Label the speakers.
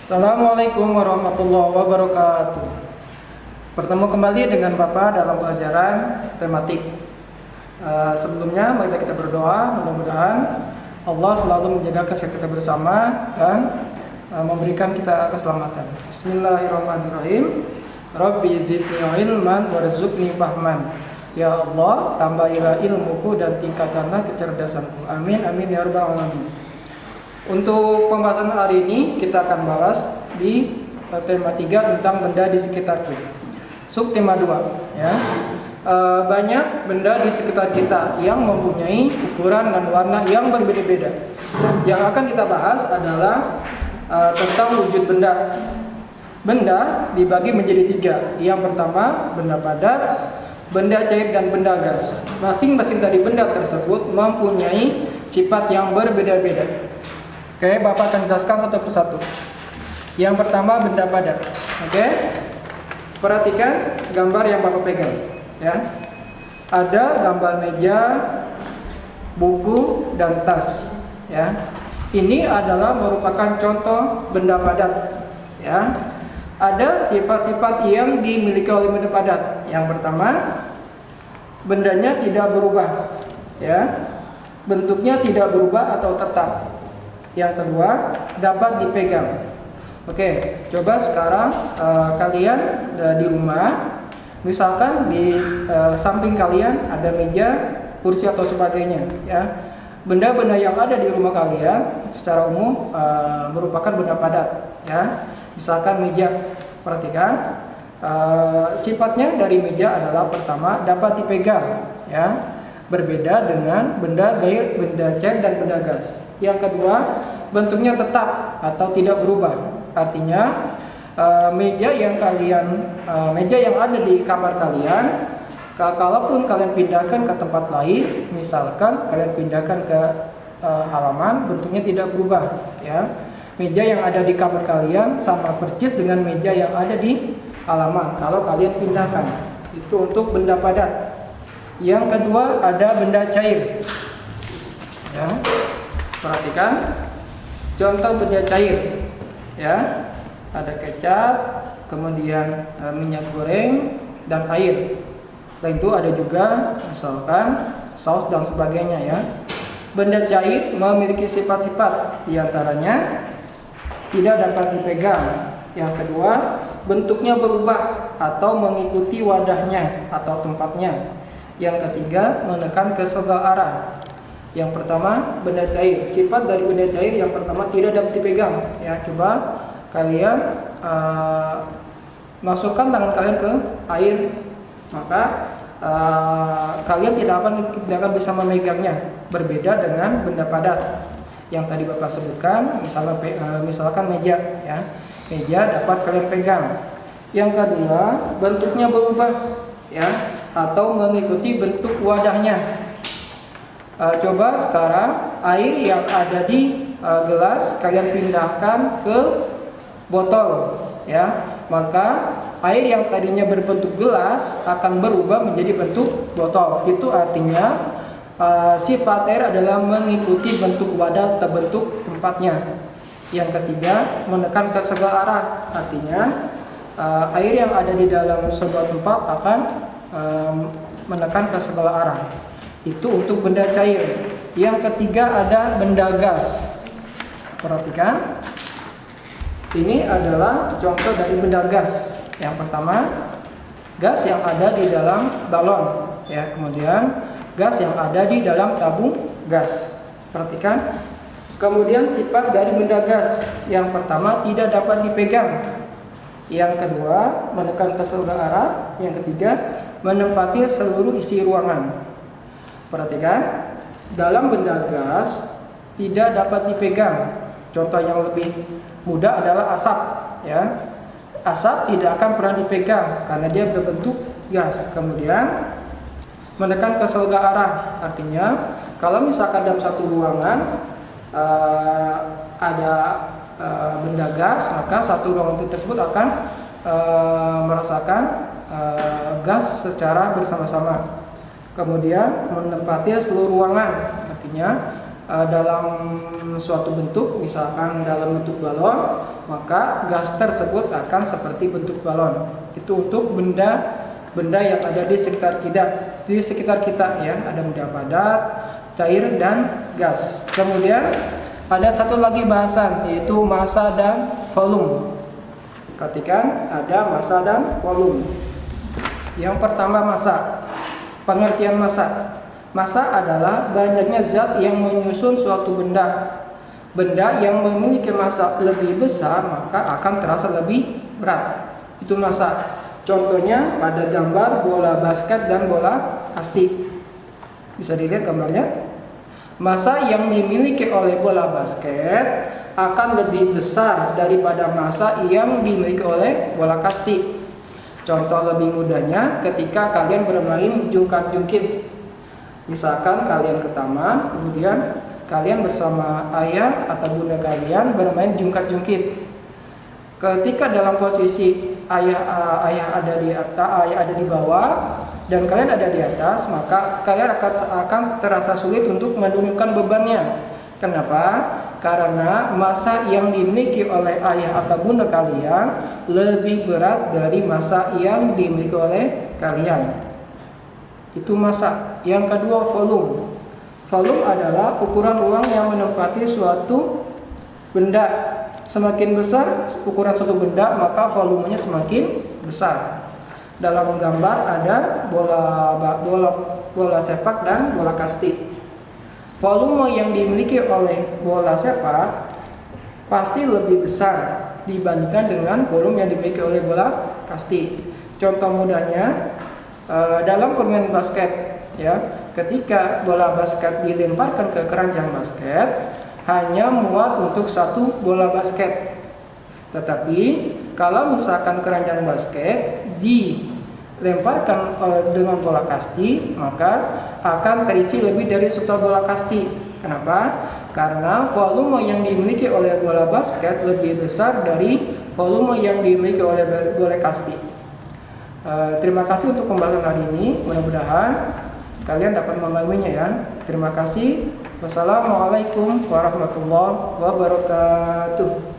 Speaker 1: Assalamualaikum warahmatullahi wabarakatuh. Bertemu kembali dengan Bapak dalam pelajaran tematik. Sebelumnya mari kita berdoa, mudah-mudahan Allah selalu menjaga kesehatan kita bersama dan memberikan kita keselamatan. Bismillahirrahmanirrahim. Rabbi zidni ilman warzuqni fahman. Ya Allah, tambahilah ilmuku dan tingkatkanlah kecerdasanku. Amin amin ya rabbal alamin. Untuk pembahasan hari ini kita akan bahas di tema 3 tentang benda di sekitar kita. Subtema 2 ya. Banyak benda di sekitar kita yang mempunyai ukuran dan warna yang berbeda-beda. Yang akan kita bahas adalah tentang wujud benda. Benda dibagi menjadi 3. Yang pertama benda padat, benda cair dan benda gas. Masing-masing dari benda tersebut mempunyai sifat yang berbeda-beda. Oke, Bapak akan jelaskan satu persatu. Yang pertama benda padat. Oke, perhatikan gambar yang Bapak pegang. Ya, ada gambar meja, buku dan tas. Ya, ini adalah merupakan contoh benda padat. Ya, ada sifat-sifat yang dimiliki oleh benda padat. Yang pertama, bendanya tidak berubah. Ya, bentuknya tidak berubah atau tetap. Yang kedua, dapat dipegang. Oke, coba sekarang kalian di rumah, misalkan di samping kalian ada meja, kursi atau sebagainya. Ya, benda-benda yang ada di rumah kalian secara umum merupakan benda padat. Ya, misalkan meja, perhatikan sifatnya dari meja adalah pertama dapat dipegang. Ya, berbeda dengan benda cair dan benda gas. Yang kedua, bentuknya tetap atau tidak berubah. Artinya meja yang ada di kamar kalian, kalaupun kalian pindahkan ke tempat lain, misalkan kalian pindahkan ke halaman, bentuknya tidak berubah. Ya, meja yang ada di kamar kalian sama persis dengan meja yang ada di halaman kalau kalian pindahkan. Itu untuk benda padat. Yang kedua ada benda cair. Ya, perhatikan contoh benda cair. Ya, ada kecap, kemudian minyak goreng dan air. Selain itu ada juga misalkan saus dan sebagainya. Ya, benda cair memiliki sifat-sifat, diantaranya tidak dapat dipegang. Yang kedua, bentuknya berubah atau mengikuti wadahnya atau tempatnya. Yang ketiga, menekan ke segala arah. Yang pertama, benda cair. Sifat dari benda cair yang pertama tidak dapat dipegang. Ya, coba kalian masukkan tangan kalian ke air, maka kalian tidak akan bisa memegangnya. Berbeda dengan benda padat yang tadi Bapak sebutkan, misalkan meja. Ya, meja dapat kalian pegang. Yang kedua, bentuknya berubah. Ya, atau mengikuti bentuk wadahnya. Coba sekarang air yang ada di gelas kalian pindahkan ke botol. Ya, maka air yang tadinya berbentuk gelas akan berubah menjadi bentuk botol. Itu artinya sifat air adalah mengikuti bentuk wadah atau bentuk tempatnya. Yang ketiga, menekan ke segala arah. Artinya air yang ada di dalam sebuah tempat akan menekan ke segala arah. Itu untuk benda cair. Yang ketiga ada benda gas. Perhatikan, ini adalah contoh dari benda gas. Yang pertama, gas yang ada di dalam balon. Ya, kemudian gas yang ada di dalam tabung gas. Perhatikan. Kemudian sifat dari benda gas. Yang pertama, tidak dapat dipegang. Yang kedua, menekan ke seluruh arah. Yang ketiga, menempati seluruh isi ruangan. Perhatikan, dalam benda gas tidak dapat dipegang. Contoh yang lebih mudah adalah asap. Ya, asap tidak akan pernah dipegang karena dia berbentuk gas. Kemudian menekan ke seluruh arah. Artinya, kalau misalkan dalam satu ruangan ada benda gas, maka satu ruangan tersebut akan merasakan gas secara bersama-sama. Kemudian menempati seluruh ruangan, artinya dalam suatu bentuk, misalkan dalam bentuk balon, maka gas tersebut akan seperti bentuk balon. Itu untuk benda yang ada di sekitar kita, ya, ada benda padat, cair, dan gas. Kemudian ada satu lagi bahasan, yaitu massa dan volume. Perhatikan, ada massa dan volume. Yang pertama, massa. Pengertian massa. Massa adalah banyaknya zat yang menyusun suatu benda. Benda yang memiliki massa lebih besar maka akan terasa lebih berat. Itu massa. Contohnya pada gambar bola basket dan bola kasti. Bisa dilihat gambarnya. Massa yang dimiliki oleh bola basket akan lebih besar daripada massa yang dimiliki oleh bola kasti. Contoh lebih mudahnya ketika kalian bermain jungkat-jungkit. Misalkan kalian ke taman, kemudian kalian bersama ayah atau bunda kalian bermain jungkat-jungkit. Ketika dalam posisi ayah ada di atas, ayah ada di bawah, dan kalian ada di atas, maka kalian akan terasa sulit untuk menurunkan bebannya. Kenapa? Karena massa yang dimiliki oleh ayah atau bunda kalian lebih berat dari massa yang dimiliki oleh kalian. Itu massa. Yang kedua, volume. Volume adalah ukuran ruang yang menempati suatu benda. Semakin besar ukuran suatu benda, maka volumenya semakin besar. Dalam gambar ada bola sepak dan bola kasti. Volume yang dimiliki oleh bola sepak pasti lebih besar dibandingkan dengan volume yang dimiliki oleh bola kasti. Contoh mudahnya dalam permainan basket, ya, ketika bola basket dilemparkan ke keranjang basket, hanya muat untuk satu bola basket. Tetapi kalau misalkan keranjang basket dilemparkan dengan bola kasti, maka akan terisi lebih dari satu bola kasti. Kenapa? Karena volume yang dimiliki oleh bola basket lebih besar dari volume yang dimiliki oleh bola kasti. Terima kasih untuk pembahasan hari ini. Mudah-mudahan kalian dapat memahaminya, ya. Terima kasih. Wassalamualaikum warahmatullahi wabarakatuh.